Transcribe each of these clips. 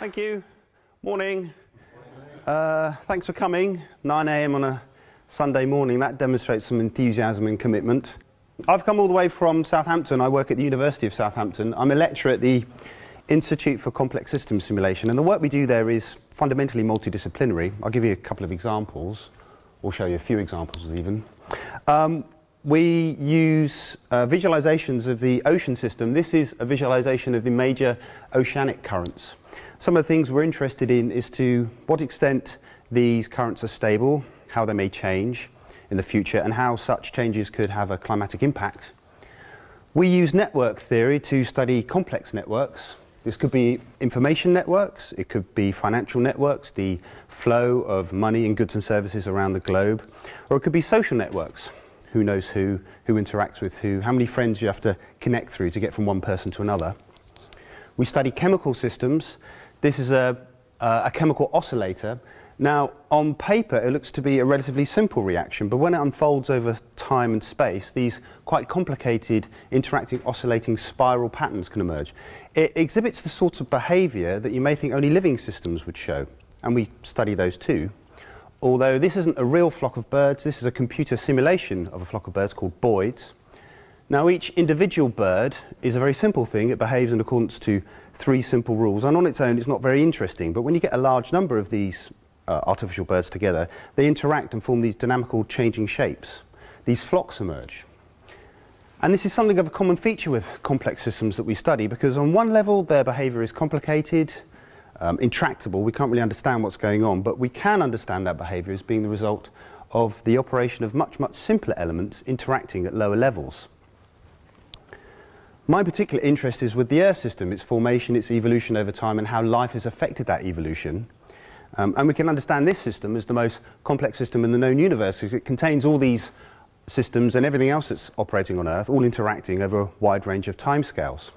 Thank you. Morning. Thanks for coming. 9 a.m. on a Sunday morning. That demonstrates some enthusiasm and commitment. I've come all the way from Southampton. I work at the University of Southampton. I'm a lecturer at the Institute for Complex Systems Simulation, and the work we do there is fundamentally multidisciplinary. I'll give you a couple of examples, or show you a few examples even. We use visualizations of the ocean system. This is a visualization of the major oceanic currents. Some of the things we're interested in is to what extent these currents are stable, how they may change in the future, and how such changes could have a climatic impact. We use network theory to study complex networks. This could be information networks, it could be financial networks, the flow of money and goods and services around the globe, or it could be social networks. Who knows who interacts with who, how many friends you have to connect through to get from one person to another. We study chemical systems. This is a chemical oscillator. Now, on paper, it looks to be a relatively simple reaction, but when it unfolds over time and space, these quite complicated interacting oscillating spiral patterns can emerge. It exhibits the sorts of behavior that you may think only living systems would show, and we study those too. Although this isn't a real flock of birds, this is a computer simulation of a flock of birds called boids. Now, each individual bird is a very simple thing. It behaves in accordance to 3 simple rules, and on its own it's not very interesting, but when you get a large number of these artificial birds together, they interact and form these dynamical changing shapes. These flocks emerge. And this is something of a common feature with complex systems that we study, because on one level their behavior is complicated, intractable. We can't really understand what's going on, but we can understand that behavior as being the result of the operation of much, much simpler elements interacting at lower levels. My particular interest is with the Earth system, its formation, its evolution over time, and how life has affected that evolution. And we can understand this system as the most complex system in the known universe, because it contains all these systems and everything else that's operating on Earth, all interacting over a wide range of timescales.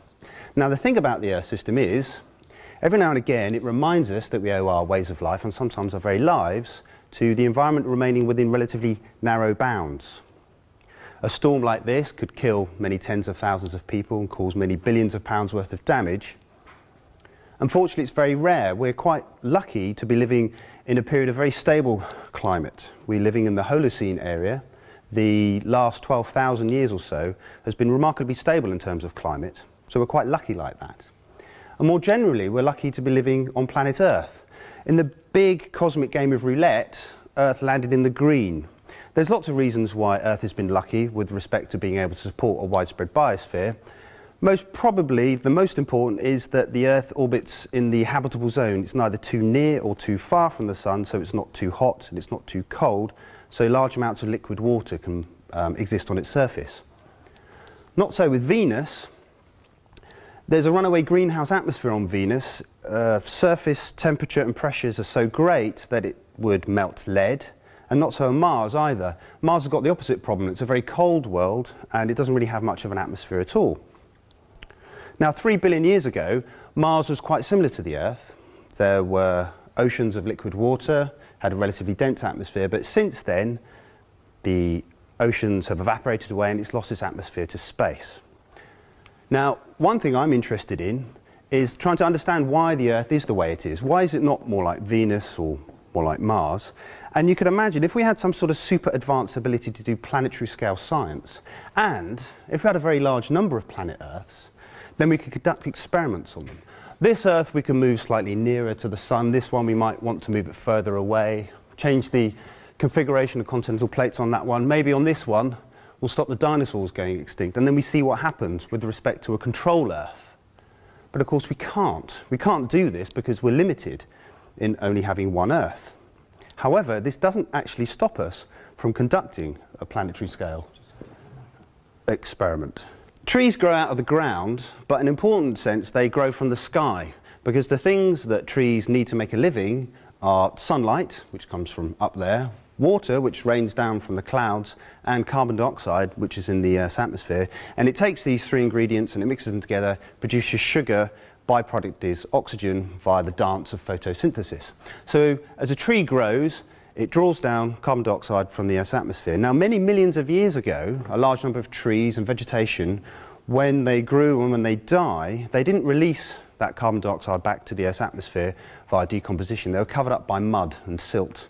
Now, the thing about the Earth system is, every now and again, it reminds us that we owe our ways of life, and sometimes our very lives, to the environment remaining within relatively narrow bounds. A storm like this could kill many tens of thousands of people and cause many billions of pounds worth of damage. Unfortunately, it's very rare. We're quite lucky to be living in a period of very stable climate. We're living in the Holocene area. The last 12,000 years or so has been remarkably stable in terms of climate, so we're quite lucky like that. And more generally, we're lucky to be living on planet Earth. In the big cosmic game of roulette, Earth landed in the green. There's lots of reasons why Earth has been lucky with respect to being able to support a widespread biosphere. Most probably, the most important is that the Earth orbits in the habitable zone. It's neither too near or too far from the Sun, so it's not too hot and it's not too cold, so large amounts of liquid water can exist on its surface. Not so with Venus. There's a runaway greenhouse atmosphere on Venus. Surface temperature and pressures are so great that it would melt lead, and not so on Mars either. Mars has got the opposite problem. It's a very cold world, and it doesn't really have much of an atmosphere at all. Now, 3 billion years ago, Mars was quite similar to the Earth. There were oceans of liquid water, had a relatively dense atmosphere, but since then, the oceans have evaporated away and it's lost its atmosphere to space. Now, one thing I'm interested in is trying to understand why the Earth is the way it is. Why is it not more like Venus or more like Mars? And you could imagine if we had some sort of super advanced ability to do planetary scale science, and if we had a very large number of planet Earths, then we could conduct experiments on them. This Earth we can move slightly nearer to the Sun. This one we might want to move it further away, change the configuration of continental plates on that one. Maybe on this one we'll stop the dinosaurs going extinct, and then we see what happens with respect to a control Earth. But of course we can't. We can't do this because we're limited in only having one Earth. However, this doesn't actually stop us from conducting a planetary scale experiment. Trees grow out of the ground, but in an important sense they grow from the sky, because the things that trees need to make a living are sunlight, which comes from up there, water, which rains down from the clouds, and carbon dioxide, which is in the Earth's atmosphere. And it takes these 3 ingredients and it mixes them together, produces sugar. Byproduct is oxygen via the dance of photosynthesis. So as a tree grows, it draws down carbon dioxide from the Earth's atmosphere. Now, many millions of years ago, a large number of trees and vegetation, when they grew and when they die, they didn't release that carbon dioxide back to the Earth's atmosphere via decomposition, they were covered up by mud and silt.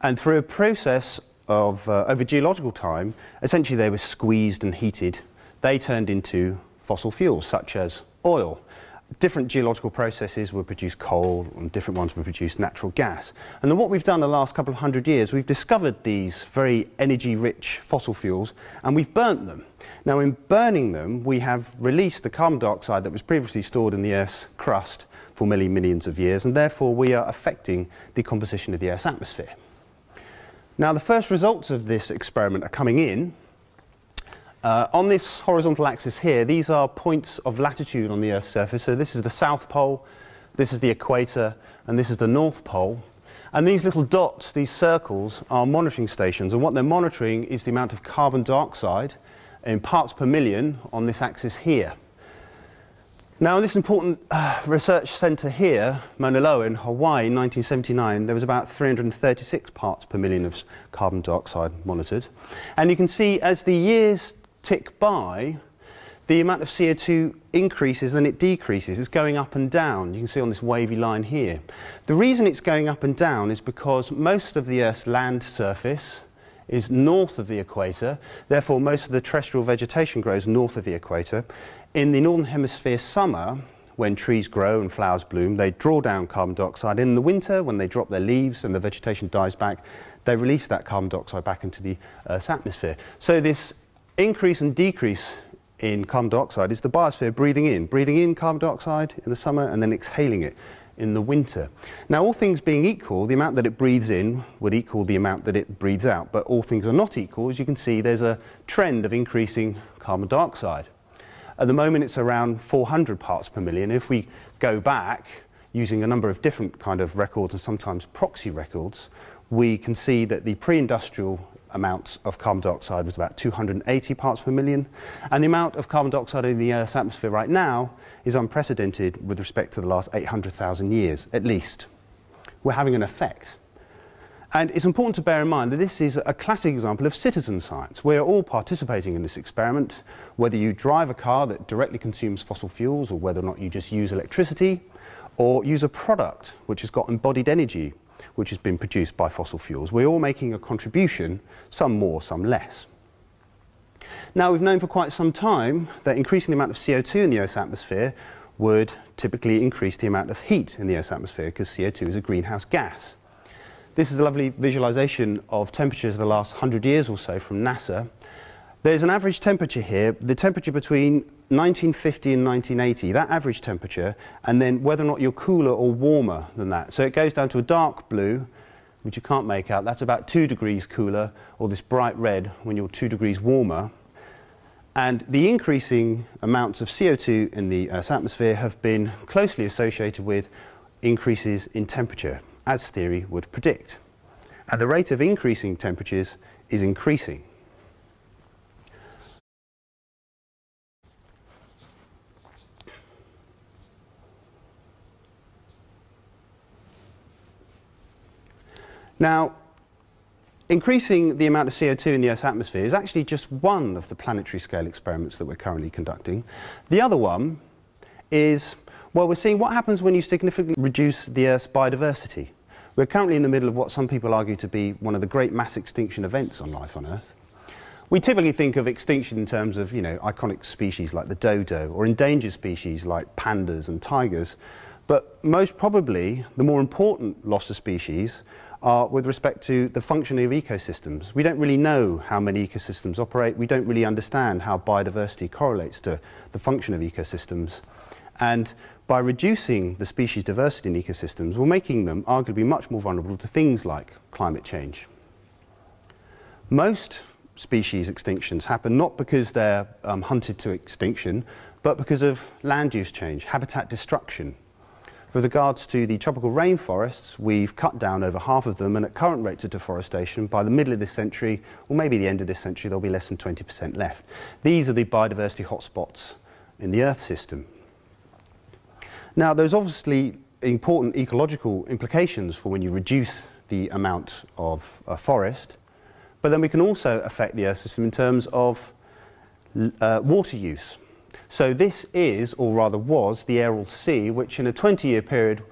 And through a process of, over geological time, essentially they were squeezed and heated. They turned into fossil fuels, such as oil. Different geological processes would produce coal, and different ones would produce natural gas. And then what we've done the last couple of hundred years, we've discovered these very energy-rich fossil fuels, and we've burnt them. Now, in burning them, we have released the carbon dioxide that was previously stored in the Earth's crust for many millions of years, and therefore we are affecting the composition of the Earth's atmosphere. Now, the first results of this experiment are coming in. On this horizontal axis here, these are points of latitude on the Earth's surface. So this is the South Pole, this is the equator, and this is the North Pole. And these little dots, these circles, are monitoring stations. And what they're monitoring is the amount of carbon dioxide in parts per million on this axis here. Now, in this important research centre here, Mauna Loa in Hawaii in 1979, there was about 336 parts per million of carbon dioxide monitored. And you can see as the years tick by, the amount of CO2 increases and it decreases. It's going up and down. You can see on this wavy line here. The reason it's going up and down is because most of the Earth's land surface is north of the equator. Therefore, most of the terrestrial vegetation grows north of the equator. In the northern hemisphere summer, when trees grow and flowers bloom, they draw down carbon dioxide. In the winter, when they drop their leaves and the vegetation dies back, they release that carbon dioxide back into the Earth's atmosphere. So this increase and decrease in carbon dioxide is the biosphere breathing in carbon dioxide in the summer and then exhaling it in the winter. Now, all things being equal, the amount that it breathes in would equal the amount that it breathes out, but all things are not equal. As you can see, there's a trend of increasing carbon dioxide. At the moment, it's around 400 parts per million. If we go back using a number of different kind of records and sometimes proxy records, we can see that the pre-industrial amount of carbon dioxide was about 280 parts per million, and the amount of carbon dioxide in the Earth's atmosphere right now is unprecedented with respect to the last 800,000 years, at least. We're having an effect. And it's important to bear in mind that this is a classic example of citizen science. We're all participating in this experiment, whether you drive a car that directly consumes fossil fuels, or whether or not you just use electricity, or use a product which has got embodied energy, which has been produced by fossil fuels. We're all making a contribution, some more, some less. Now, we've known for quite some time that increasing the amount of CO2 in the Earth's atmosphere would typically increase the amount of heat in the Earth's atmosphere, because CO2 is a greenhouse gas. This is a lovely visualization of temperatures of the last 100 years or so from NASA. There's an average temperature here, the temperature between 1950 and 1980, that average temperature, and then whether or not you're cooler or warmer than that. So it goes down to a dark blue, which you can't make out. That's about 2 degrees cooler, or this bright red when you're 2 degrees warmer. And the increasing amounts of CO2 in the Earth's atmosphere have been closely associated with increases in temperature, as theory would predict. And the rate of increasing temperatures is increasing. Now, increasing the amount of CO2 in the Earth's atmosphere is actually just one of the planetary scale experiments that we're currently conducting. The other one is, well, we're seeing what happens when you significantly reduce the Earth's biodiversity. We're currently in the middle of what some people argue to be one of the great mass extinction events on life on Earth. We typically think of extinction in terms of, iconic species like the dodo, or endangered species like pandas and tigers. But most probably, the more important loss of species are with respect to the functioning of ecosystems. We don't really know how many ecosystems operate. We don't really understand how biodiversity correlates to the function of ecosystems. And by reducing the species diversity in ecosystems, we're making them arguably much more vulnerable to things like climate change. Most species extinctions happen not because they're hunted to extinction, but because of land use change, habitat destruction. With regards to the tropical rainforests, we've cut down over half of them, and at current rates of deforestation, by the middle of this century, or maybe the end of this century, there'll be less than 20% left. These are the biodiversity hotspots in the Earth system. Now, there's obviously important ecological implications for when you reduce the amount of forest, but then we can also affect the Earth system in terms of water use. So this is, or rather was, the Aral Sea, which in a 20-year period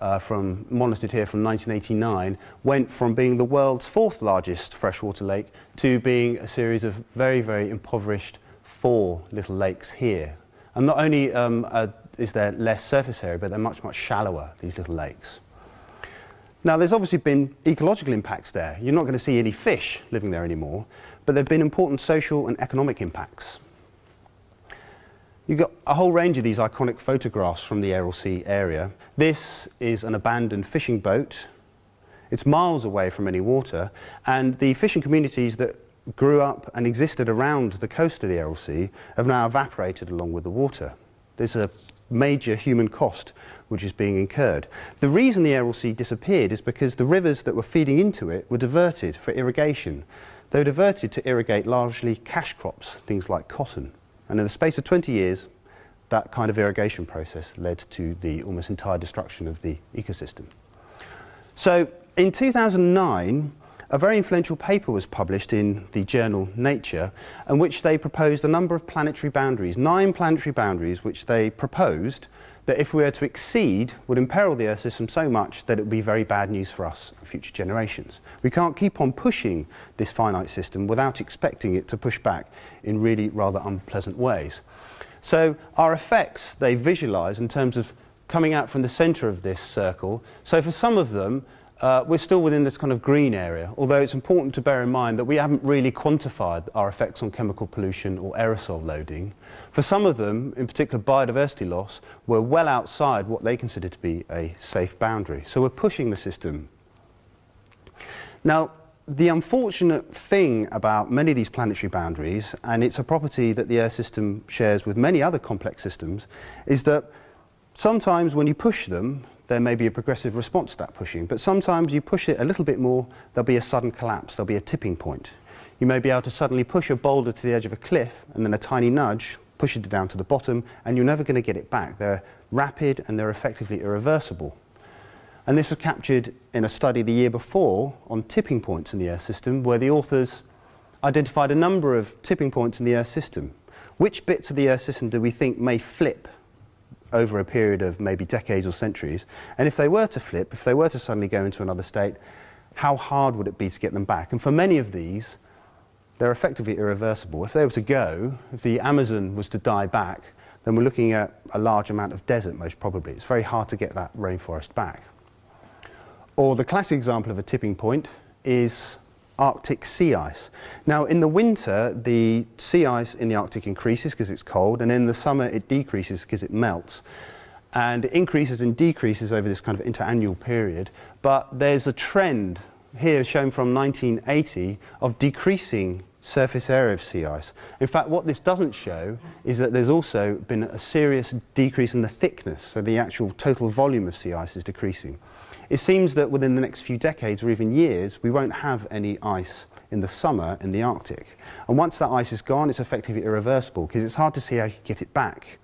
monitored here from 1989, went from being the world's 4th largest freshwater lake to being a series of very, very impoverished 4 little lakes here. And not only is there less surface area, but they're much, much shallower, these little lakes. Now, there's obviously been ecological impacts there. You're not going to see any fish living there anymore, but there have been important social and economic impacts. You've got a whole range of these iconic photographs from the Aral Sea area. This is an abandoned fishing boat. It's miles away from any water, and the fishing communities that grew up and existed around the coast of the Aral Sea have now evaporated along with the water. There's a major human cost which is being incurred. The reason the Aral Sea disappeared is because the rivers that were feeding into it were diverted for irrigation. They were diverted to irrigate largely cash crops, things like cotton. And in the space of 20 years, that kind of irrigation process led to the almost entire destruction of the ecosystem. So in 2009, a very influential paper was published in the journal Nature, in which they proposed a number of planetary boundaries, 9 planetary boundaries, which they proposed that if we were to exceed, would imperil the Earth system so much that it would be very bad news for us and future generations. We can't keep on pushing this finite system without expecting it to push back in really rather unpleasant ways. So our effects, they visualize in terms of coming out from the center of this circle. So for some of them, we're still within this kind of green area, although it's important to bear in mind that we haven't really quantified our effects on chemical pollution or aerosol loading. For some of them, in particular biodiversity loss, we're well outside what they consider to be a safe boundary. So we're pushing the system. Now, the unfortunate thing about many of these planetary boundaries, and it's a property that the Earth system shares with many other complex systems, is that sometimes when you push them, there may be a progressive response to that pushing, but sometimes you push it a little bit more, there'll be a sudden collapse, there'll be a tipping point. You may be able to suddenly push a boulder to the edge of a cliff, and then a tiny nudge pushes it down to the bottom, and you're never going to get it back. They're rapid and they're effectively irreversible. And this was captured in a study the year before on tipping points in the Earth system, where the authors identified a number of tipping points in the Earth system. Which bits of the Earth system do we think may flip over a period of maybe decades or centuries? And if they were to flip, if they were to suddenly go into another state, how hard would it be to get them back? And for many of these, they're effectively irreversible. If they were to go, if the Amazon was to die back, then we're looking at a large amount of desert, most probably. It's very hard to get that rainforest back. Or the classic example of a tipping point is Arctic sea ice. Now, in the winter, the sea ice in the Arctic increases because it's cold, and in the summer it decreases because it melts. And it increases and decreases over this kind of interannual period. But there's a trend here shown from 1980 of decreasing surface area of sea ice. In fact, what this doesn't show is that there's also been a serious decrease in the thickness, so the actual total volume of sea ice is decreasing. It seems that within the next few decades or even years, we won't have any ice in the summer in the Arctic. And once that ice is gone, it's effectively irreversible because it's hard to see how you get it back.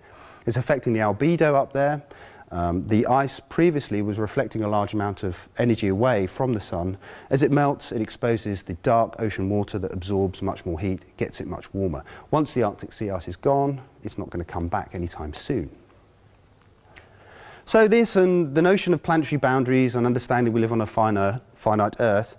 It's affecting the albedo up there. The ice previously was reflecting a large amount of energy away from the sun. As it melts, it exposes the dark ocean water that absorbs much more heat, gets it much warmer. Once the Arctic sea ice is gone, it's not going to come back anytime soon. So this and the notion of planetary boundaries and understanding we live on a finite Earth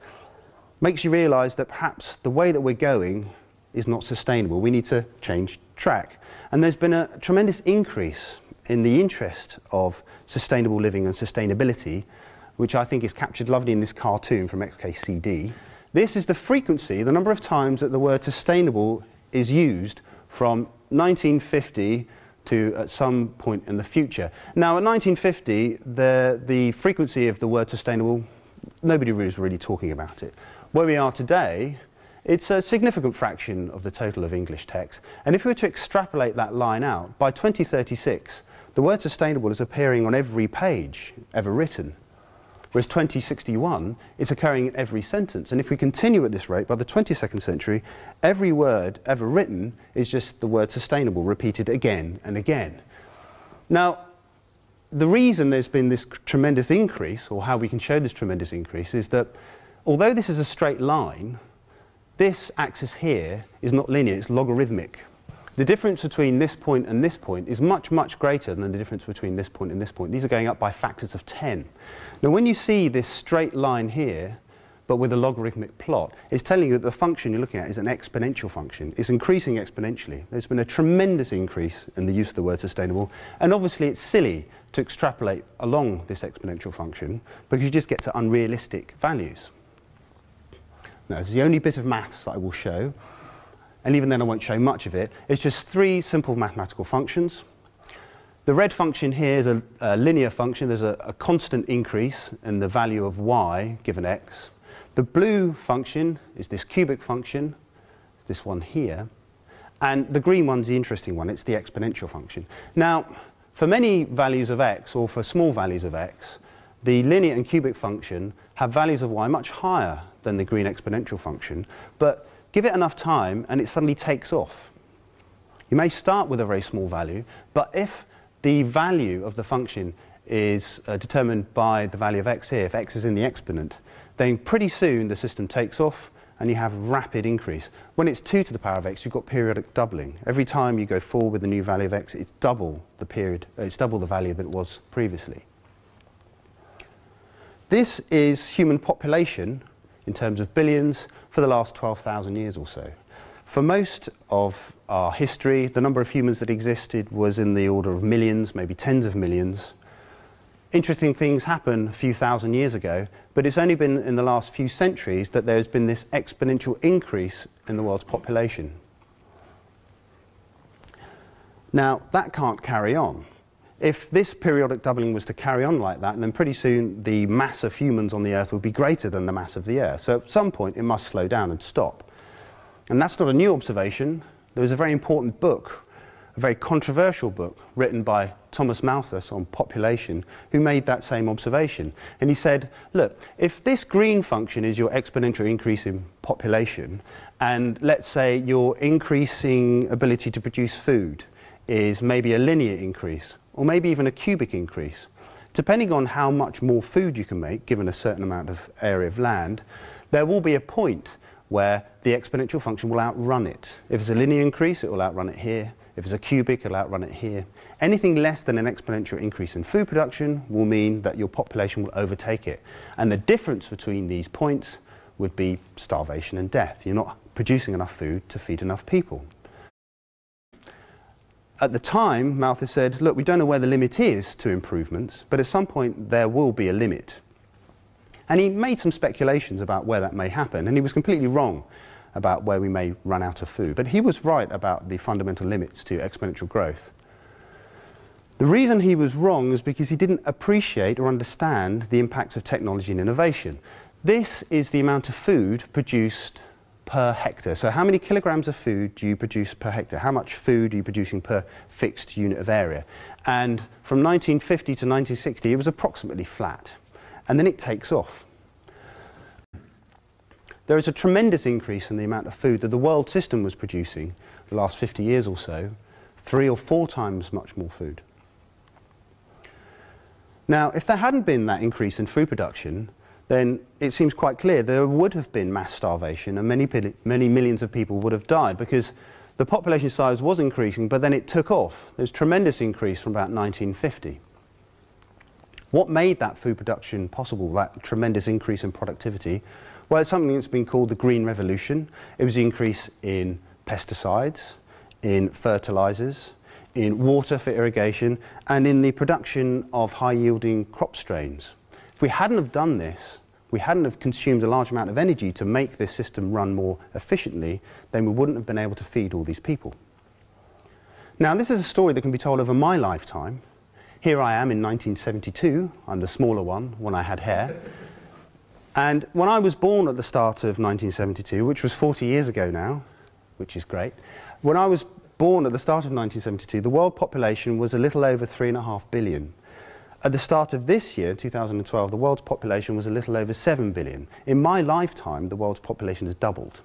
makes you realise that perhaps the way that we're going is not sustainable. We need to change track. And there's been a tremendous increase in the interest of sustainable living and sustainability, which I think is captured lovely in this cartoon from XKCD. This is the frequency, the number of times that the word sustainable is used from 1950 to at some point in the future. Now, at 1950, the frequency of the word sustainable, nobody was really talking about it. Where we are today, it's a significant fraction of the total of English text. And if we were to extrapolate that line out, by 2036, the word sustainable is appearing on every page ever written. Whereas 2061, it's occurring in every sentence. And if we continue at this rate, by the 22nd century, every word ever written is just the word sustainable repeated again and again. Now, the reason there's been this tremendous increase, or how we can show this tremendous increase, is that although this is a straight line, this axis here is not linear, it's logarithmic. The difference between this point and this point is much, much greater than the difference between this point and this point. These are going up by factors of 10. Now, when you see this straight line here, but with a logarithmic plot, it's telling you that the function you're looking at is an exponential function. It's increasing exponentially. There's been a tremendous increase in the use of the word sustainable, and obviously it's silly to extrapolate along this exponential function because you just get to unrealistic values. Now, it's the only bit of maths that I will show, and even then I won't show much of it. It's just three simple mathematical functions. The red function here is a linear function. There's a constant increase in the value of y given x. The blue function is this cubic function, this one here, and the green one's the interesting one. It's the exponential function. Now, for many values of x, or for small values of x, the linear and cubic function have values of y much higher than the green exponential function, but give it enough time and it suddenly takes off. You may start with a very small value, but if the value of the function is determined by the value of x here, if x is in the exponent, then pretty soon the system takes off and you have rapid increase. When it's 2 to the power of x, you've got periodic doubling. Every time you go forward with a new value of x, it's double the period, it's double the value that it was previously. This is human population in terms of billions for the last 12,000 years or so. For most of our history, the number of humans that existed was in the order of millions, maybe tens of millions. Interesting things happened a few thousand years ago, but it's only been in the last few centuries that there's been this exponential increase in the world's population. Now, that can't carry on. If this periodic doubling was to carry on like that, then pretty soon the mass of humans on the Earth would be greater than the mass of the Earth. So at some point it must slow down and stop. And that's not a new observation. There was a very important book, a very controversial book, written by Thomas Malthus on population, who made that same observation. And he said, look, if this green function is your exponential increase in population, and let's say your increasing ability to produce food is maybe a linear increase, or maybe even a cubic increase, depending on how much more food you can make, given a certain amount of area of land, there will be a point where the exponential function will outrun it. If it's a linear increase, it will outrun it here. If it's a cubic, it'll outrun it here. Anything less than an exponential increase in food production will mean that your population will overtake it. And the difference between these points would be starvation and death. You're not producing enough food to feed enough people. At the time, Malthus said, look, we don't know where the limit is to improvements, but at some point there will be a limit. And he made some speculations about where that may happen, and he was completely wrong about where we may run out of food. But he was right about the fundamental limits to exponential growth. The reason he was wrong is because he didn't appreciate or understand the impacts of technology and innovation. This is the amount of food produced per hectare. So how many kilograms of food do you produce per hectare? How much food are you producing per fixed unit of area? And from 1950 to 1960, it was approximately flat. And then it takes off. There is a tremendous increase in the amount of food that the world system was producing the last 50 years or so, 3 or 4 times much more food. Now, if there hadn't been that increase in food production, then it seems quite clear there would have been mass starvation and many millions of people would have died because the population size was increasing, but then it took off. There was a tremendous increase from about 1950. What made that food production possible, that tremendous increase in productivity? Well, it's something that's been called the Green Revolution. It was the increase in pesticides, in fertilizers, in water for irrigation, and in the production of high-yielding crop strains. If we hadn't have done this, we hadn't have consumed a large amount of energy to make this system run more efficiently, then we wouldn't have been able to feed all these people. Now, this is a story that can be told over my lifetime. Here I am in 1972. I'm the smaller one when I had hair. And when I was born at the start of 1972, which was 40 years ago now, which is great, when I was born at the start of 1972, the world population was a little over 3.5 billion. At the start of this year, 2012, the world's population was a little over 7 billion. In my lifetime, the world's population has doubled.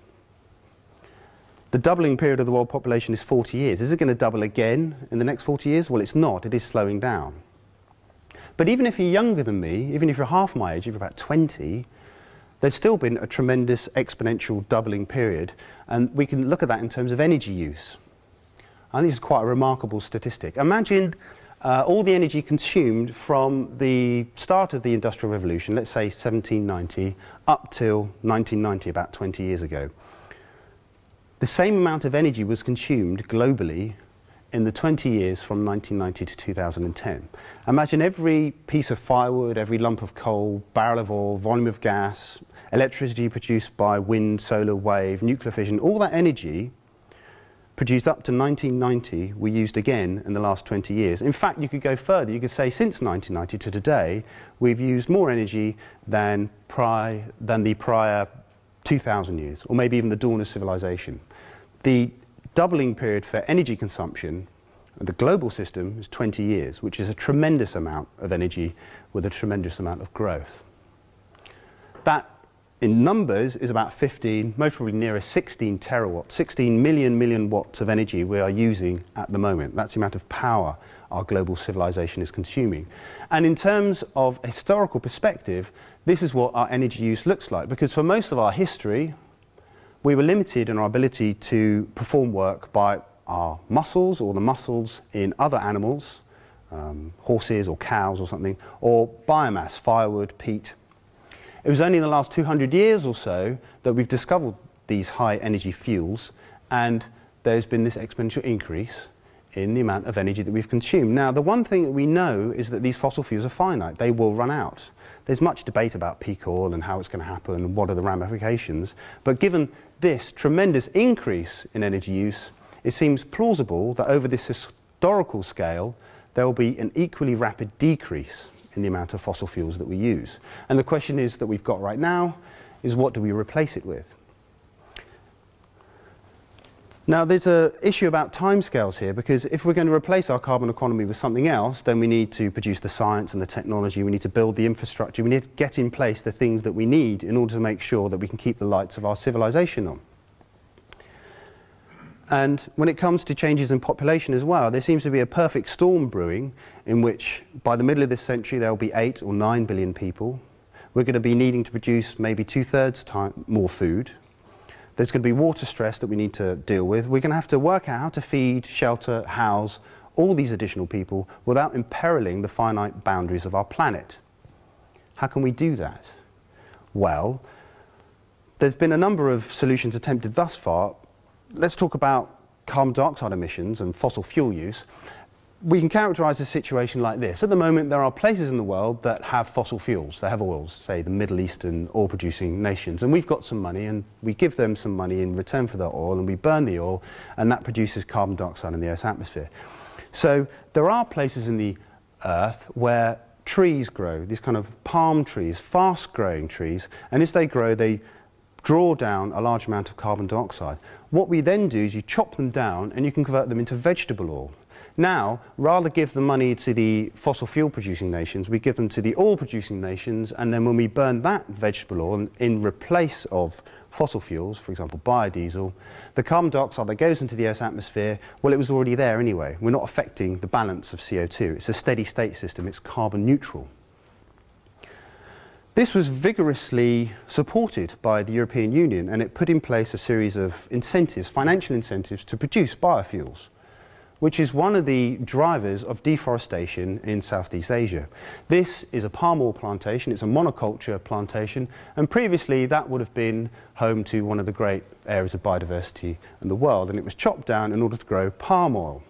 The doubling period of the world population is 40 years. Is it going to double again in the next 40 years? Well, it's not. It is slowing down. But even if you're younger than me, even if you're half my age, if you're about 20, there's still been a tremendous exponential doubling period. And we can look at that in terms of energy use. I think this is quite a remarkable statistic. Imagine all the energy consumed from the start of the Industrial Revolution, let's say 1790, up till 1990, about 20 years ago. The same amount of energy was consumed globally in the 20 years from 1990 to 2010. Imagine every piece of firewood, every lump of coal, barrel of oil, volume of gas, electricity produced by wind, solar, wave, nuclear fission, all that energy produced up to 1990 we used again in the last 20 years. In fact, you could go further. You could say since 1990 to today, we've used more energy than the prior 2,000 years, or maybe even the dawn of civilization. The doubling period for energy consumption, the global system, is 20 years, which is a tremendous amount of energy with a tremendous amount of growth. That, in numbers, is about 15, most probably nearer 16 terawatts, 16 million watts of energy we are using at the moment. That's the amount of power our global civilization is consuming. And in terms of a historical perspective, this is what our energy use looks like, because for most of our history, we were limited in our ability to perform work by our muscles or the muscles in other animals, horses or cows or something, or biomass, firewood, peat. It was only in the last 200 years or so that we've discovered these high energy fuels, and there's been this exponential increase in the amount of energy that we've consumed. Now, the one thing that we know is that these fossil fuels are finite. They will run out. There's much debate about peak oil and how it's going to happen and what are the ramifications. But given this tremendous increase in energy use, it seems plausible that over this historical scale, there will be an equally rapid decrease in the amount of fossil fuels that we use. And the question is that we've got right now is, what do we replace it with? Now, there's an issue about timescales here, because if we're going to replace our carbon economy with something else, then we need to produce the science and the technology, we need to build the infrastructure, we need to get in place the things that we need in order to make sure that we can keep the lights of our civilization on. And when it comes to changes in population as well, there seems to be a perfect storm brewing in which by the middle of this century there will be 8 or 9 billion people. We're going to be needing to produce maybe 2/3 more food. There's going to be water stress that we need to deal with. We're going to have to work out how to feed, shelter, house all these additional people without imperiling the finite boundaries of our planet. How can we do that? Well, there's been a number of solutions attempted thus far. Let's talk about carbon dioxide emissions and fossil fuel use. We can characterize the situation like this. At the moment, there are places in the world that have fossil fuels. They have oils, say the Middle Eastern oil-producing nations. And we've got some money, and we give them some money in return for their oil, and we burn the oil, and that produces carbon dioxide in the Earth's atmosphere. So there are places in the Earth where trees grow, these kind of palm trees, fast-growing trees, and as they grow, they draw down a large amount of carbon dioxide. What we then do is you chop them down, and you can convert them into vegetable oil. Now, rather give the money to the fossil fuel producing nations, we give them to the oil producing nations, and then when we burn that vegetable oil in replace of fossil fuels, for example biodiesel, the carbon dioxide that goes into the Earth's atmosphere, well, it was already there anyway. We're not affecting the balance of CO2. It's a steady state system. It's carbon neutral. This was vigorously supported by the European Union, and it put in place a series of incentives, financial incentives, to produce biofuels, which is one of the drivers of deforestation in Southeast Asia. This is a palm oil plantation, it's a monoculture plantation, and previously that would have been home to one of the great areas of biodiversity in the world, and it was chopped down in order to grow palm oil.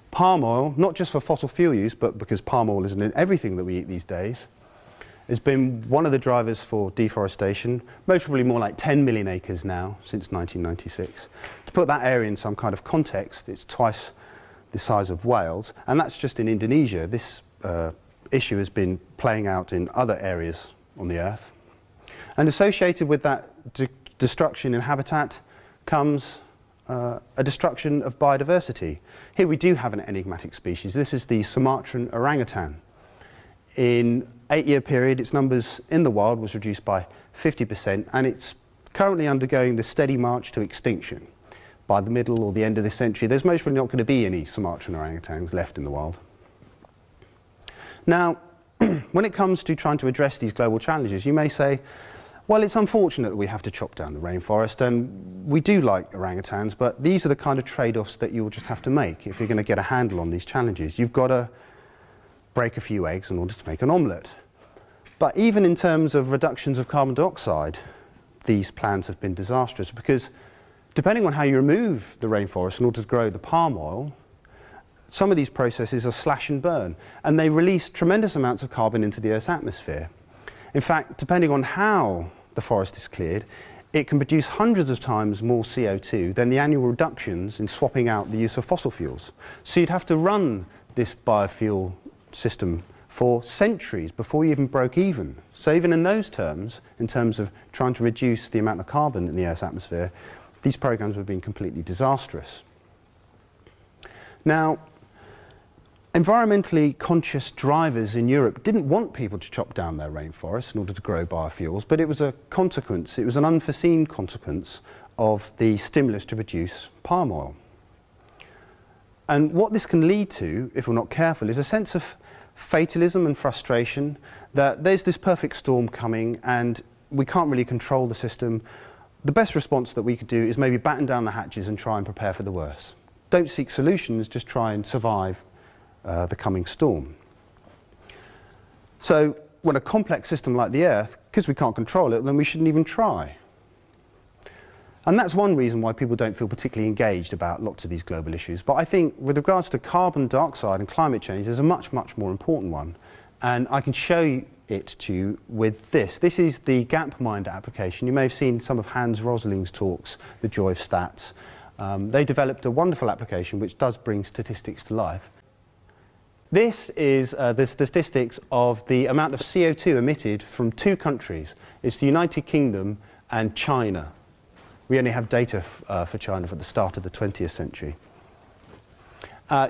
Palm oil, not just for fossil fuel use, but because palm oil is in everything that we eat these days, has been one of the drivers for deforestation, most probably more like 10 million acres now since 1996. To put that area in some kind of context, it's twice the size of Wales, and that's just in Indonesia. This issue has been playing out in other areas on the Earth. And associated with that destruction in habitat comes a destruction of biodiversity. Here we do have an enigmatic species. This is the Sumatran orangutan. In an 8-year period, its numbers in the wild was reduced by 50%, and it's currently undergoing the steady march to extinction. By the middle or the end of this century, there's most probably not going to be any Sumatran orangutans left in the wild. Now, when it comes to trying to address these global challenges, you may say, Well, it's unfortunate that we have to chop down the rainforest, and we do like orangutans, but these are the kind of trade-offs that you'll just have to make if you're going to get a handle on these challenges. You've got to break a few eggs in order to make an omelette. But even in terms of reductions of carbon dioxide, these plans have been disastrous, because depending on how you remove the rainforest in order to grow the palm oil, some of these processes are slash and burn, and they release tremendous amounts of carbon into the Earth's atmosphere. In fact, depending on how the forest is cleared, it can produce hundreds of times more CO2 than the annual reductions in swapping out the use of fossil fuels. So you'd have to run this biofuel system for centuries before you even broke even. So even in those terms, in terms of trying to reduce the amount of carbon in the Earth's atmosphere, these programs have been completely disastrous. Now, environmentally conscious drivers in Europe didn't want people to chop down their rainforests in order to grow biofuels, but it was a consequence, it was an unforeseen consequence of the stimulus to produce palm oil. And what this can lead to, if we're not careful, is a sense of fatalism and frustration, that there's this perfect storm coming and we can't really control the system. The best response that we could do is maybe batten down the hatches and try and prepare for the worst. Don't seek solutions, just try and survive the coming storm. So when a complex system like the Earth, because we can't control it, then we shouldn't even try. And that's one reason why people don't feel particularly engaged about lots of these global issues. But I think with regards to carbon dioxide and climate change, there's a much, much more important one. And I can show it to you with this. This is the Gapminder application. You may have seen some of Hans Rosling's talks, The Joy of Stats. They developed a wonderful application which does bring statistics to life. This is the statistics of the amount of CO2 emitted from two countries. It's the United Kingdom and China. We only have data for China for the start of the 20th century.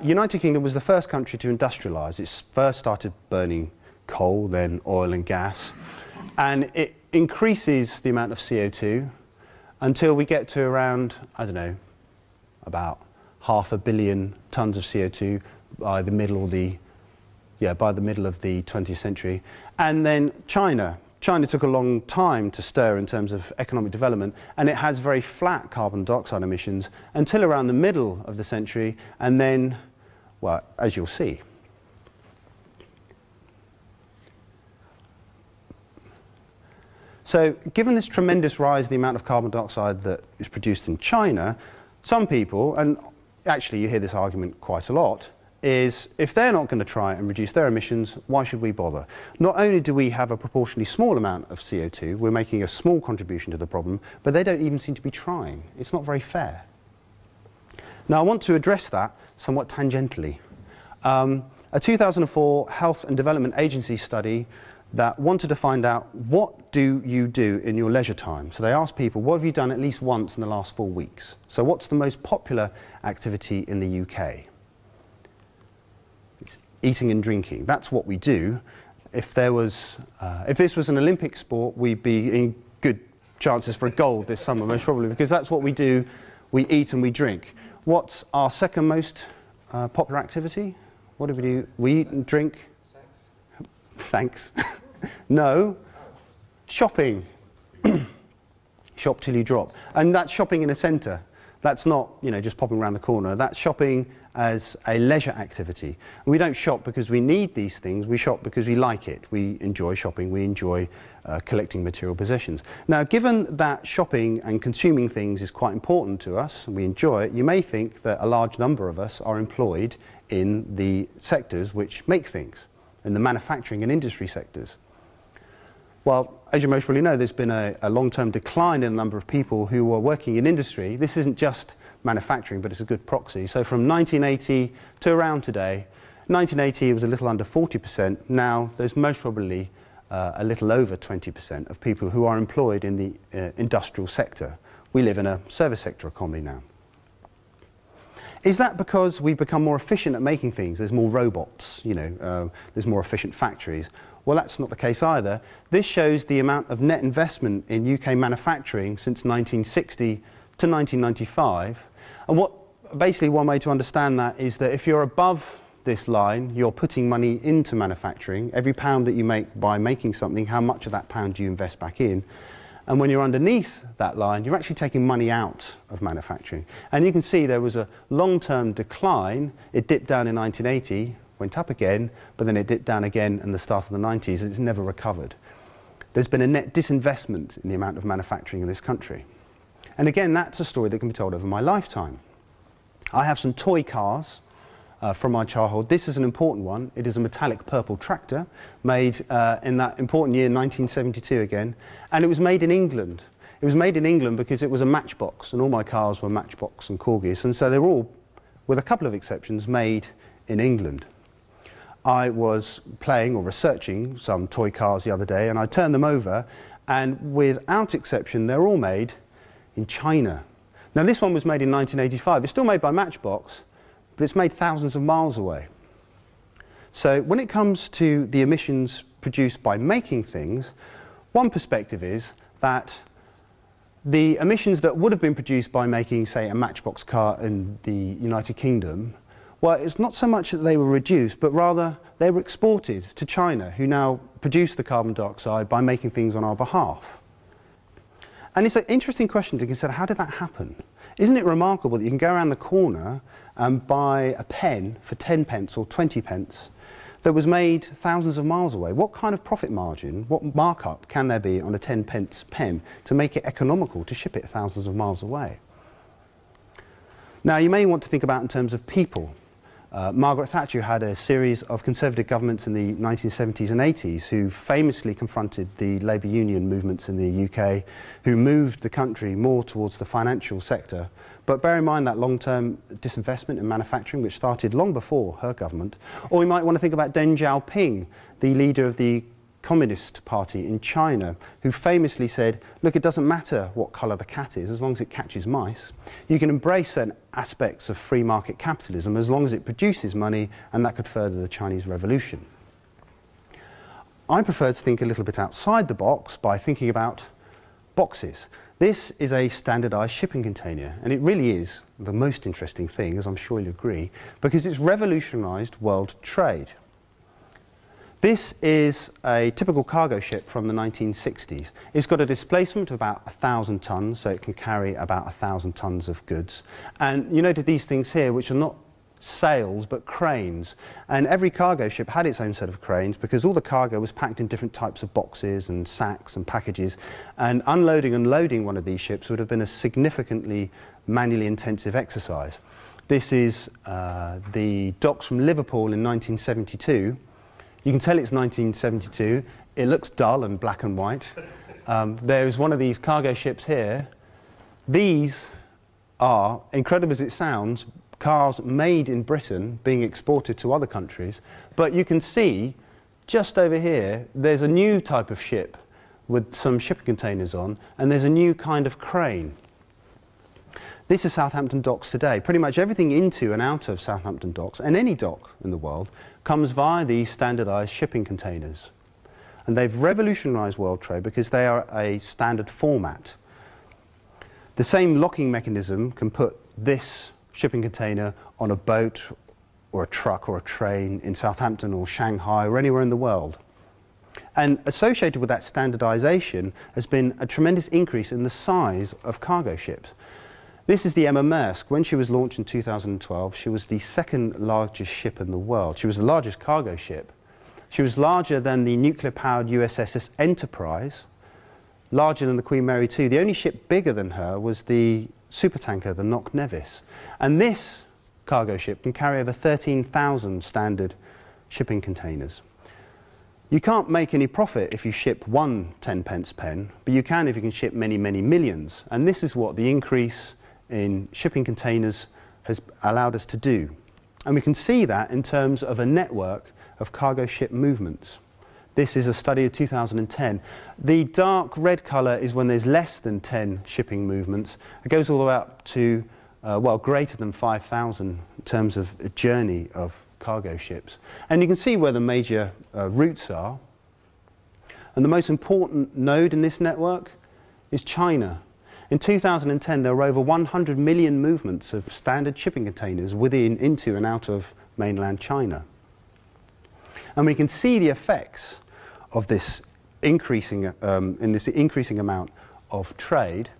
United Kingdom was the first country to industrialise. It first started burning coal, then oil and gas. And it increases the amount of CO2 until we get to around, I don't know, about 500 million tonnes of CO2 by the middle of the 20th century. And then China took a long time to stir in terms of economic development, and it has very flat carbon dioxide emissions until around the middle of the century, and then, well, as you'll see. So given this tremendous rise in the amount of carbon dioxide that is produced in China, some people, and actually you hear this argument quite a lot, is if they're not going to try and reduce their emissions, why should we bother? Not only do we have a proportionally small amount of CO2, we're making a small contribution to the problem, but they don't even seem to be trying. It's not very fair. Now I want to address that somewhat tangentially. A 2004 Health and Development Agency study that wanted to find out what do you do in your leisure time. So they asked people, what have you done at least once in the last 4 weeks? So what's the most popular activity in the UK? It's eating and drinking. That's what we do. If this was an Olympic sport, we'd be in good chances for a gold this summer, most probably, because that's what we do. We eat and we drink. What's our second most popular activity? What do we do? We eat and drink. Sex. Thanks. No. Shopping. Shop till you drop. And that's shopping in a centre. That's not, just popping around the corner. That's shopping as a leisure activity. And we don't shop because we need these things. We shop because we like it. We enjoy shopping. We enjoy collecting material possessions. Now, given that shopping and consuming things is quite important to us, and we enjoy it, you may think that a large number of us are employed in the sectors which make things, in the manufacturing and industry sectors. Well, as you most probably know, there's been a long-term decline in the number of people who are working in industry. This isn't just manufacturing, but it's a good proxy. So from 1980 to around today, 1980 it was a little under 40%. Now there's most probably a little over 20% of people who are employed in the industrial sector. We live in a service sector economy now. Is that because we've become more efficient at making things? There's more robots, there's more efficient factories. Well, that's not the case either. This shows the amount of net investment in UK manufacturing since 1960 to 1995. And basically one way to understand that is that if you're above this line, you're putting money into manufacturing. Every pound that you make by making something, how much of that pound do you invest back in? And when you're underneath that line, you're actually taking money out of manufacturing. And you can see there was a long-term decline. It dipped down in 1980, went up again, but then it dipped down again in the start of the 90s, and it's never recovered. There's been a net disinvestment in the amount of manufacturing in this country. And again, that's a story that can be told over my lifetime. I have some toy cars from my childhood. This is an important one. It is a metallic purple tractor made in that important year, 1972 again, and it was made in England. It was made in England because it was a Matchbox, and all my cars were Matchbox and Corgis, and so they're all, with a couple of exceptions, made in England. I was playing or researching some toy cars the other day, and I turned them over, and without exception, they're all made in China. Now, this one was made in 1985. It's still made by Matchbox, but it's made thousands of miles away. So when it comes to the emissions produced by making things, one perspective is that the emissions that would have been produced by making, say, a Matchbox car in the United Kingdom, well, it's not so much that they were reduced, but rather they were exported to China, who now produce the carbon dioxide by making things on our behalf. And it's an interesting question to consider, how did that happen? Isn't it remarkable that you can go around the corner and buy a pen for 10 pence or 20 pence that was made thousands of miles away? What kind of profit margin, what markup can there be on a 10 pence pen to make it economical to ship it thousands of miles away? Now, you may want to think about in terms of people. Margaret Thatcher had a series of Conservative governments in the 1970s and 80s who famously confronted the labour union movements in the UK, who moved the country more towards the financial sector. But bear in mind that long-term disinvestment in manufacturing, which started long before her government. Or we might want to think about Deng Xiaoping, the leader of the Communist Party in China, who famously said, look, it doesn't matter what colour the cat is as long as it catches mice. You can embrace certain aspects of free market capitalism as long as it produces money, and that could further the Chinese Revolution. I prefer to think a little bit outside the box by thinking about boxes. This is a standardised shipping container, and it really is the most interesting thing, as I'm sure you'll agree, because it's revolutionised world trade. This is a typical cargo ship from the 1960s. It's got a displacement of about 1,000 tonnes, so it can carry about 1,000 tonnes of goods. And you noted these things here, which are not sails, but cranes. And every cargo ship had its own set of cranes because all the cargo was packed in different types of boxes and sacks and packages. And unloading and loading one of these ships would have been a significantly manually intensive exercise. This is the docks from Liverpool in 1972. You can tell it's 1972. It looks dull and black and white. There's one of these cargo ships here. These are, incredible as it sounds, cars made in Britain being exported to other countries. But you can see, just over here, there's a new type of ship with some shipping containers on, and there's a new kind of crane. This is Southampton docks today. Pretty much everything into and out of Southampton docks, and any dock in the world, comes via these standardised shipping containers. And they've revolutionised world trade because they are a standard format. The same locking mechanism can put this shipping container on a boat or a truck or a train in Southampton or Shanghai or anywhere in the world. And associated with that standardisation has been a tremendous increase in the size of cargo ships. This is the Emma Maersk. When she was launched in 2012, she was the second largest ship in the world. She was the largest cargo ship. She was larger than the nuclear-powered USS Enterprise, larger than the Queen Mary II. The only ship bigger than her was the supertanker, the Knock Nevis. And this cargo ship can carry over 13,000 standard shipping containers. You can't make any profit if you ship one 10 pence pen, but you can if you can ship many, many millions. And this is what the increase in shipping containers has allowed us to do. And we can see that in terms of a network of cargo ship movements. This is a study of 2010. The dark red colour is when there's less than 10 shipping movements. It goes all the way up to, well, greater than 5,000 in terms of a journey of cargo ships. And you can see where the major routes are. And the most important node in this network is China. In 2010, there were over 100 million movements of standard shipping containers within, into and out of mainland China. And we can see the effects of this increasing, amount of trade.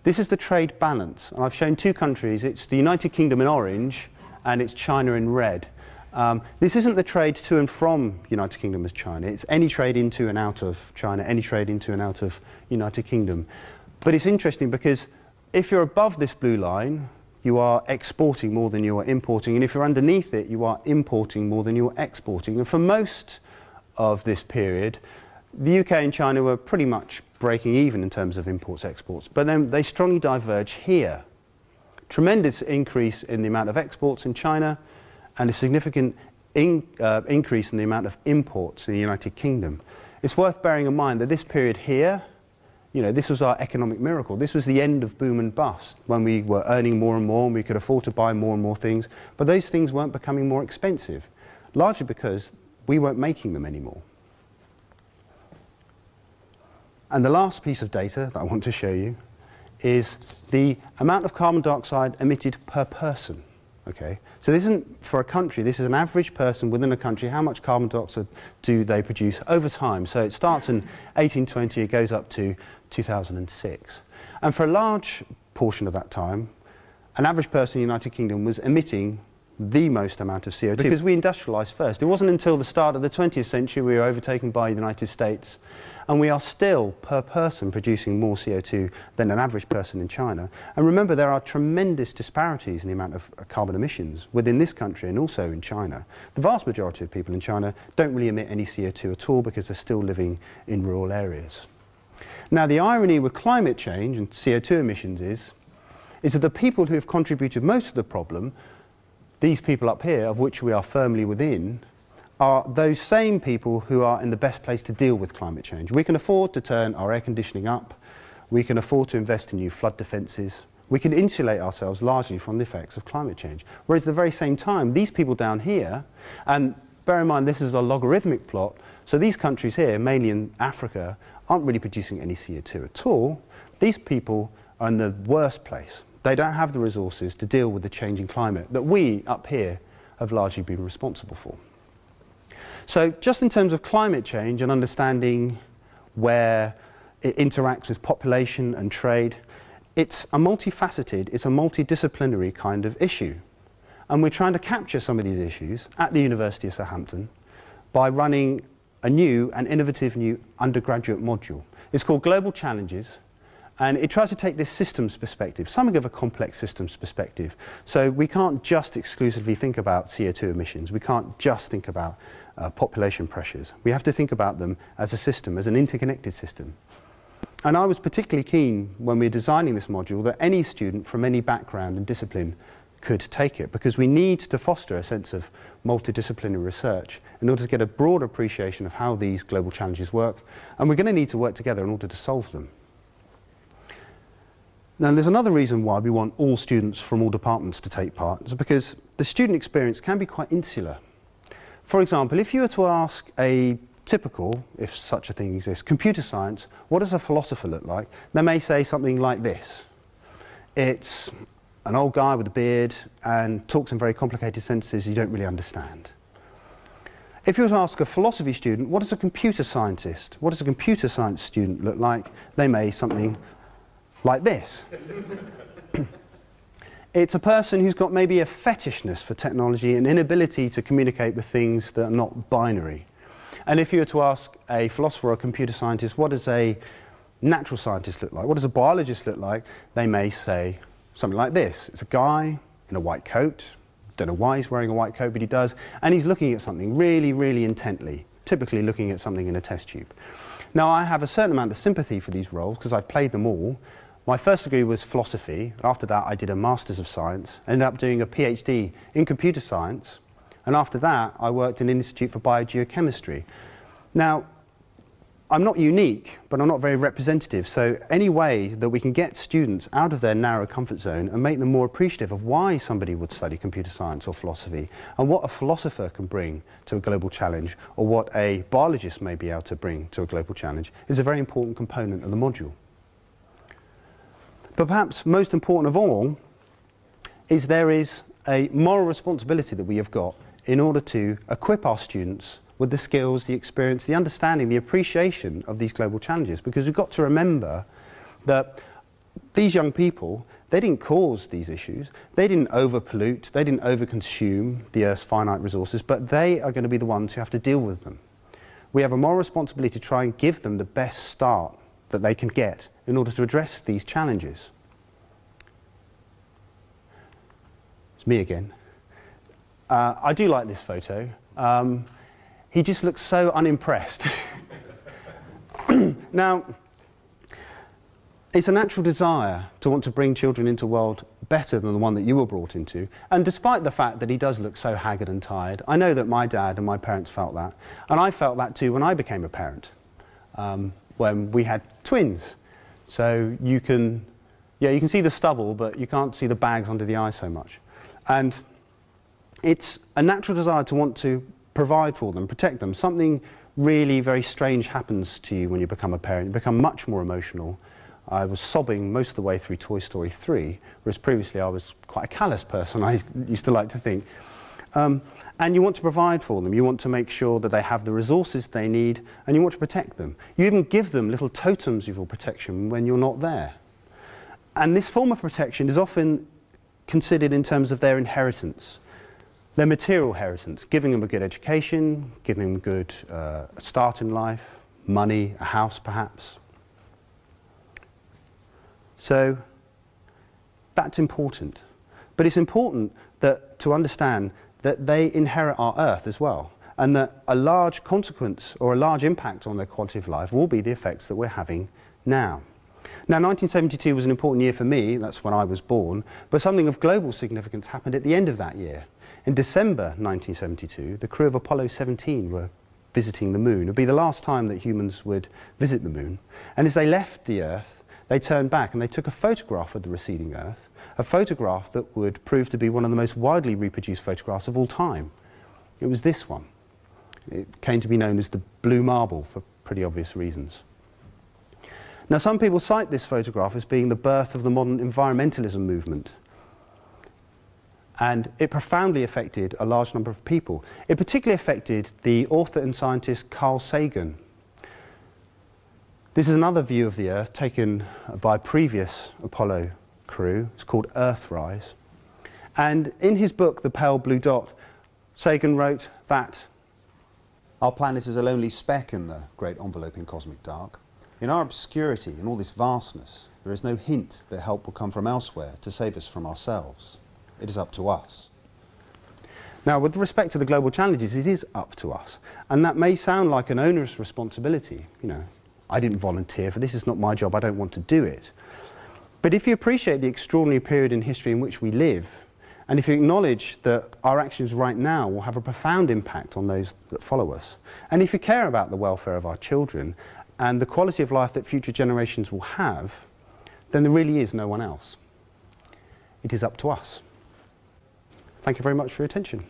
This is the trade balance, and I've shown two countries. It's the United Kingdom in orange, and it's China in red. This isn't the trade to and from United Kingdom as China. It's any trade into and out of China, any trade into and out of United Kingdom. But it's interesting because if you're above this blue line, you are exporting more than you are importing, and if you're underneath it, you are importing more than you are exporting. And for most of this period, the UK and China were pretty much breaking even in terms of imports, exports, but then they strongly diverge here. Tremendous increase in the amount of exports in China, and a significant increase in the amount of imports in the United Kingdom. It's worth bearing in mind that this period here, this was our economic miracle. This was the end of boom and bust, when we were earning more and more and we could afford to buy more and more things, but those things weren't becoming more expensive, largely because we weren't making them anymore. And the last piece of data that I want to show you is the amount of carbon dioxide emitted per person. Okay, so this isn't for a country, this is an average person within a country. How much carbon dioxide do they produce over time? So it starts in 1820, it goes up to 2006. And for a large portion of that time, an average person in the United Kingdom was emitting the most amount of CO2 because we industrialised first. It wasn't until the start of the 20th century we were overtaken by the United States, and we are still, per person, producing more CO2 than an average person in China. And remember, there are tremendous disparities in the amount of carbon emissions within this country and also in China. The vast majority of people in China don't really emit any CO2 at all because they're still living in rural areas. Now, the irony with climate change and CO2 emissions is that the people who have contributed most of the problem, these people up here, of which we are firmly within, are those same people who are in the best place to deal with climate change. We can afford to turn our air conditioning up, we can afford to invest in new flood defences, we can insulate ourselves largely from the effects of climate change. Whereas at the very same time, these people down here, and bear in mind this is a logarithmic plot, so these countries here, mainly in Africa, aren't really producing any CO2 at all. These people are in the worst place. They don't have the resources to deal with the changing climate that we up here have largely been responsible for. So just in terms of climate change and understanding where it interacts with population and trade, it's a multifaceted, it's a multidisciplinary kind of issue. And we're trying to capture some of these issues at the University of Southampton by running a new and innovative new undergraduate module. It's called Global Challenges, and it tries to take this systems perspective, something of a complex systems perspective. So we can't just exclusively think about CO2 emissions, we can't just think about population pressures. We have to think about them as a system, as an interconnected system. And I was particularly keen when we were designing this module that any student from any background and discipline could take it, because we need to foster a sense of multidisciplinary research in order to get a broad appreciation of how these global challenges work, and we're going to need to work together in order to solve them. Now, there's another reason why we want all students from all departments to take part, is because the student experience can be quite insular. For example, if you were to ask a typical, if such a thing exists, computer science, what does a philosopher look like? They may say something like this. It's an old guy with a beard and talks in very complicated sentences you don't really understand. If you were to ask a philosophy student, what does a computer scientist, what does a computer science student look like? They may something like this. It's a person who's got maybe a fetishness for technology, an inability to communicate with things that are not binary. And if you were to ask a philosopher or a computer scientist, what does a natural scientist look like? What does a biologist look like? They may say something like this. It's a guy in a white coat. Don't know why he's wearing a white coat, but he does. And he's looking at something really, really intently, typically looking at something in a test tube. Now, I have a certain amount of sympathy for these roles because I've played them all. My first degree was philosophy. After that, I did a Master's of Science. I ended up doing a PhD in computer science. And after that, I worked in an Institute for Biogeochemistry. Now, I'm not unique, but I'm not very representative. So any way that we can get students out of their narrow comfort zone and make them more appreciative of why somebody would study computer science or philosophy, and what a philosopher can bring to a global challenge, or what a biologist may be able to bring to a global challenge, is a very important component of the module. But perhaps most important of all is there is a moral responsibility that we have got in order to equip our students with the skills, the experience, the understanding, the appreciation of these global challenges. Because we've got to remember that these young people, they didn't cause these issues, they didn't overpollute, they didn't overconsume the Earth's finite resources, but they are going to be the ones who have to deal with them. We have a moral responsibility to try and give them the best start that they can get in order to address these challenges. It's me again. I do like this photo. He just looks so unimpressed. Now, it's a natural desire to want to bring children into a world better than the one that you were brought into. And despite the fact that he does look so haggard and tired, I know that my dad and my parents felt that. And I felt that too when I became a parent, when we had twins. So you can see the stubble, but you can't see the bags under the eye so much. And it's a natural desire to want to provide for them, protect them. Something really very strange happens to you when you become a parent. You become much more emotional. I was sobbing most of the way through Toy Story 3, whereas previously I was quite a callous person, I used to like to think. And you want to provide for them. You want to make sure that they have the resources they need, and you want to protect them. You even give them little totems of your protection when you're not there. And this form of protection is often considered in terms of their inheritance, their material inheritance, giving them a good education, giving them a good start in life, money, a house perhaps. So that's important. But it's important to understand that they inherit our Earth as well, and that a large consequence or a large impact on their quality of life will be the effects that we're having now. Now, 1972 was an important year for me, that's when I was born, but something of global significance happened at the end of that year. In December 1972, the crew of Apollo 17 were visiting the moon. It would be the last time that humans would visit the moon. And as they left the Earth, they turned back and they took a photograph of the receding Earth, a photograph that would prove to be one of the most widely reproduced photographs of all time. It was this one. It came to be known as the blue marble for pretty obvious reasons. Now, some people cite this photograph as being the birth of the modern environmentalism movement. And it profoundly affected a large number of people. It particularly affected the author and scientist Carl Sagan. This is another view of the Earth taken by previous Apollo crew. It's called Earthrise. And in his book, The Pale Blue Dot, Sagan wrote that our planet is a lonely speck in the great enveloping cosmic dark. In our obscurity, in all this vastness, there is no hint that help will come from elsewhere to save us from ourselves. It is up to us. Now, with respect to the global challenges, it is up to us. And that may sound like an onerous responsibility. You know, I didn't volunteer for this, it's not my job, I don't want to do it. But if you appreciate the extraordinary period in history in which we live, and if you acknowledge that our actions right now will have a profound impact on those that follow us, and if you care about the welfare of our children and the quality of life that future generations will have, then there really is no one else. It is up to us. Thank you very much for your attention.